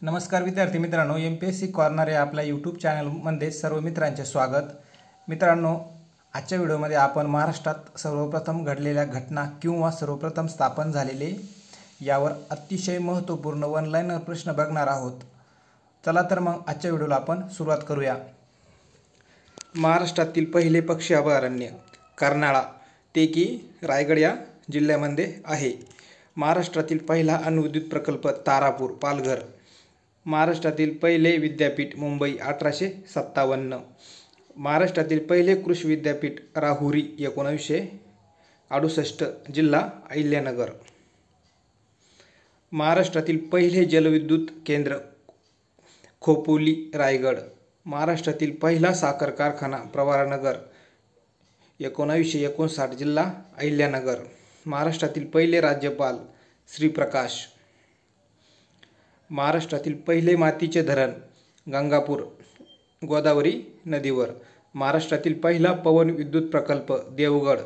नमस्कार विद्यार्थी मित्रांनो, MPSC कॉर्नर या आपल्या यूट्यूब चॅनलमध्ये सर्व मित्रांचे स्वागत। मित्रांनो, आजच्या व्हिडिओमध्ये आपण महाराष्ट्रात सर्वप्रथम घडलेल्या घटना किंवा सर्वप्रथम स्थापन झालेले यावर अतिशय महत्त्वपूर्ण वन लाइनर प्रश्न बघणार आहोत। चला तर मग आजच्या व्हिडिओला आपण सुरुवात करूया। महाराष्ट्रातील पहिले पक्षी अभयारण्य कर्नाळा ते की रायगड या जिल्ह्यामध्ये आहे। महाराष्ट्रातील पहिला अणुविद्युत प्रकल्प तारापूर पालघर। महाराष्ट्रातील पहिले विद्यापीठ मुंबई 1857। महाराष्ट्रातील पहिले कृषी विद्यापीठ राहुरी 1968 जिल्हा अहिल्यानगर। महाराष्ट्रातील पहिले जलविद्युत केंद्र खोपोली रायगड। महाराष्ट्रातील पहिला साखर कारखाना प्रवरानगर 1959 जिल्हा अहिल्यानगर। महाराष्ट्रातील पहिले राज्यपाल श्रीप्रकाश। महाराष्ट्रातील पहिले मातीचे धरण गंगापूर गोदावरी नदीवर। महाराष्ट्रातील पहिला पवन विद्युत प्रकल्प देवगड।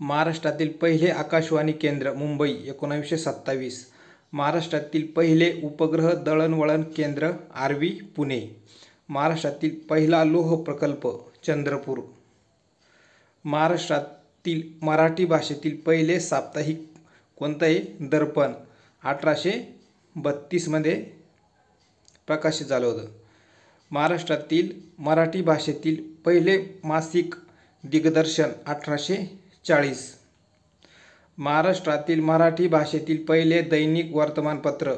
महाराष्ट्रातील पहिले आकाशवाणी केंद्र मुंबई 1927। महाराष्ट्रातील पहिले उपग्रह दळणवळण केंद्र आर्वी पुणे। महाराष्ट्रातील पहिला लोह प्रकल्प चंद्रपूर। महाराष्ट्रातील मराठी भाषेतील पहिले साप्ताहिक कोणते आहे? दर्पण 1832 मध्ये प्रकाशित झालं होतं। महाराष्ट्रातील मराठी भाषेतील पहिले मासिक दिग्दर्शन 1840। महाराष्ट्रातील मराठी भाषेतील पहिले दैनिक वर्तमानपत्र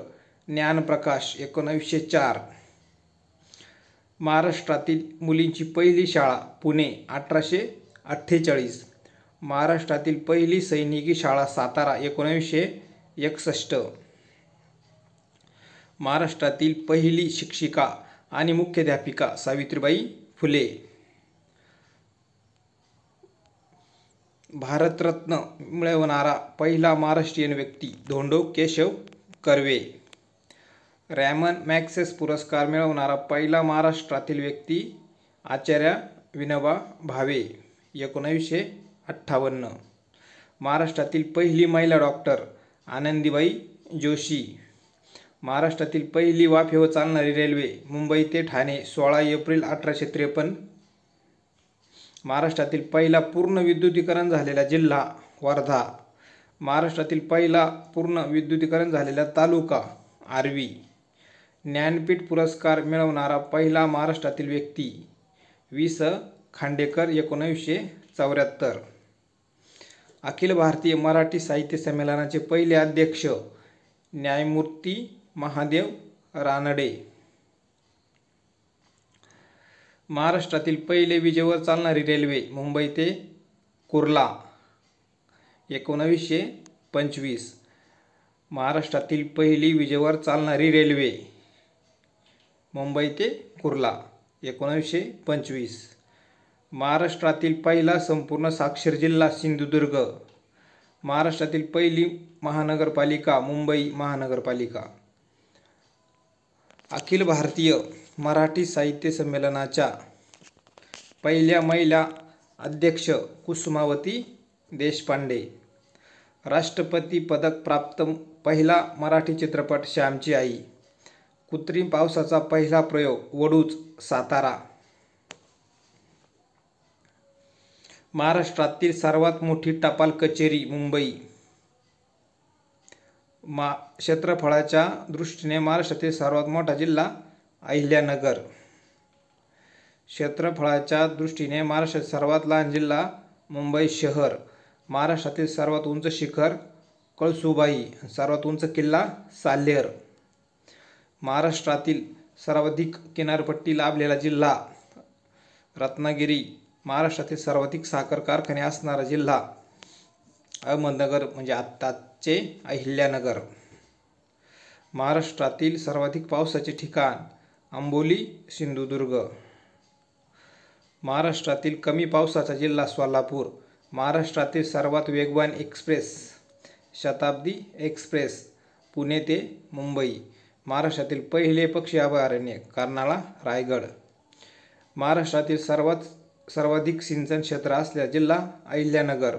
ज्ञानप्रकाश 1904। महाराष्ट्रातील मुलींची पहिली शाळा पुणे 1848। महाराष्ट्रातील पहिली सैनिकी शाळा सातारा 1961। महाराष्ट्रातील पहिली शिक्षिका आणि मुख्याध्यापिका सावित्रीबाई फुले। भारतरत्न मिळवणारा पहिला महाराष्ट्रीयन व्यक्ती धोंडो केशव कर्वे। रॅमन मॅग्सेसे पुरस्कार मिळवणारा पहिला महाराष्ट्रातील व्यक्ती आचार्य विनोबा भावे 1958। महाराष्ट्रातील पहिली महिला डॉक्टर आनंदीबाई जोशी। महाराष्ट्रातील पहिली वाफेवर चालणारी रेल्वे मुंबई ते ठाणे 16 एप्रिल 1853। महाराष्ट्रातील पहिला पूर्ण विद्युतीकरण झालेला जिल्हा वर्धा। महाराष्ट्रातील पहिला पूर्ण विद्युतीकरण झालेला तालुका आर्वी। ज्ञानपीठ पुरस्कार मिळवणारा पहिला महाराष्ट्रातील व्यक्ती वि.स. खांडेकर 1974। अखिल भारतीय मराठी साहित्य संमेलनाचे पहिले अध्यक्ष न्यायमूर्ती महादेव रानडे। महाराष्ट्रातील पहिले विजेवर चालणारी रेल्वे मुंबई ते कुर्ला 1925। महाराष्ट्रातील पहिली विजेवर चालणारी रेल्वे मुंबई ते कुर्ला 1925। महाराष्ट्रातील पहिला संपूर्ण साक्षर जिल्हा सिंधुदुर्ग। महाराष्ट्रातील पहिली महानगरपालिका मुंबई महानगरपालिका। अखिल भारतीय मराठी साहित्य संमेलनाच्या पहिल्या महिला अध्यक्ष कुसुमावती देशपांडे। राष्ट्रपती पदक प्राप्त पहिला मराठी चित्रपट श्यामची आई। कृत्रिम पावसाचा पहिला प्रयोग वडूज सातारा। महाराष्ट्रातील सर्वात मोठी टपाल कचेरी मुंबई। क्षेत्रफळाच्या दृष्टीने महाराष्ट्रातील सर्वात मोठा जिल्हा अहिल्यानगर। क्षेत्रफळाच्या दृष्टीने महाराष्ट्रातील सर्वात लहान जिल्हा मुंबई शहर। महाराष्ट्रातील सर्वात उंच शिखर कळसुबाई। सर्वात उंच किल्ला साल्हेर। महाराष्ट्रातील सर्वाधिक किनारपट्टी लाभलेला जिल्हा रत्नागिरी। महाराष्ट्रातील सर्वाधिक साखर कारखाने असणारा जिल्हा अहमदनगर म्हणजे आत्ताचे अहिल्यानगर। महाराष्ट्रातील सर्वाधिक पावसाचे ठिकाण आंबोली सिंधुदुर्ग। महाराष्ट्रातील कमी पावसाचा जिल्हा सोलापूर। महाराष्ट्रातील सर्वात वेगवान एक्सप्रेस शताब्दी एक्सप्रेस पुणे ते मुंबई। महाराष्ट्रातील पहिले पक्षी अभयारण्य कर्नाळा रायगड। महाराष्ट्रातील सर्वाधिक सिंचन क्षेत्र असलेला जिल्हा अहिल्यानगर।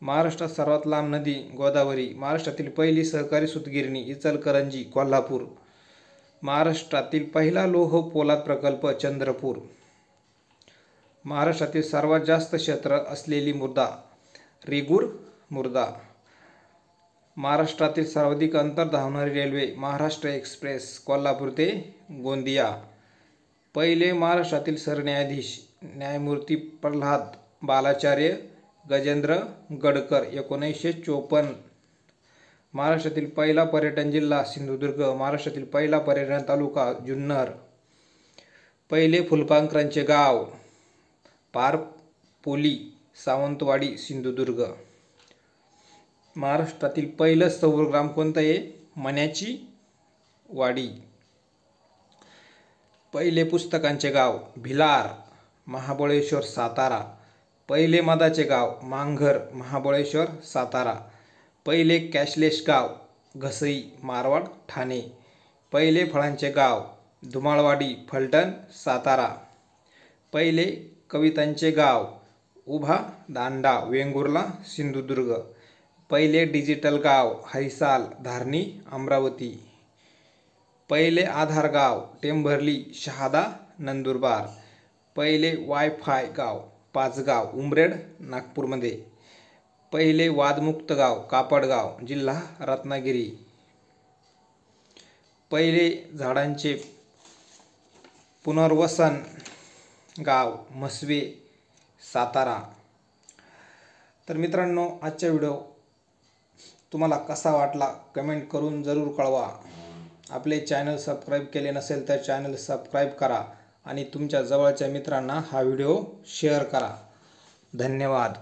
महाराष्ट्रात सर्वात लांब नदी गोदावरी. महाराष्ट्रातील पहिली सहकारी सूतगिरणी इचलकरंजी कोल्हापूर. महाराष्ट्रातील पहिला लोह पोलाद प्रकल्प चंद्रपूर. महाराष्ट्रातील सर्वात जास्त क्षेत्र असलेली मृदा रेगूर मृदा. महाराष्ट्रातील सर्वाधिक अंतर धावणारी रेल्वे महाराष्ट्र एक्सप्रेस कोल्हापूर ते गोंदिया. पहिले महाराष्ट्रातील सरन्यायाधीश न्यायमूर्ती प्रल्हाद बालाचार्य गजेंद्र गडकर 1954. महाराष्ट्रातील पहिला पर्यटन जिल्हा सिंधुदुर्ग. महाराष्ट्रातील पहिला पर्यटन तालुका जुन्नर. पहिले फुलपाखरांचे गाव पारपोली सावंतवाडी सिंधुदुर्ग. महाराष्ट्रातील पहिलं सौर ग्राम कोणतं आहे? मण्याची वाडी. पहिले पुस्तकांचे गाव भिलार महाबळेश्वर सातारा. पहिले मधाचे गाव मांघर महाबळेश्वर सातारा. पहिले कॅशलेस गाव घसई मारवाड ठाणे. पहिले फळांचे गाव धुमाळवाडी फलटण सातारा. पहिले कवितांचे गाव उभा दांडा वेंगुर्ला सिंधुदुर्ग. पहिले डिजिटल गाव हैसाल धारणी अमरावती. पहिले आधार गाव टेंभर्ली शहादा नंदुरबार. पहिले वायफाय गाव पाचगाव उमरेड नागपूरमध्ये. पहिले वादमुक्त गाव कापडगाव जिल्हा रत्नागिरी. पहिले झाडांचे पुनर्वसन गाव म्हसवे सातारा. तर मित्रांनो, आजचा व्हिडिओ तुम्हाला कसा वाटला कमेंट करून जरूर कळवा. आपले चॅनल सबस्क्राईब केले नसेल तर चॅनल सबस्क्राईब करा आणि तुमच्या जवळच्या मित्रांना हा व्हिडिओ शेअर करा. धन्यवाद.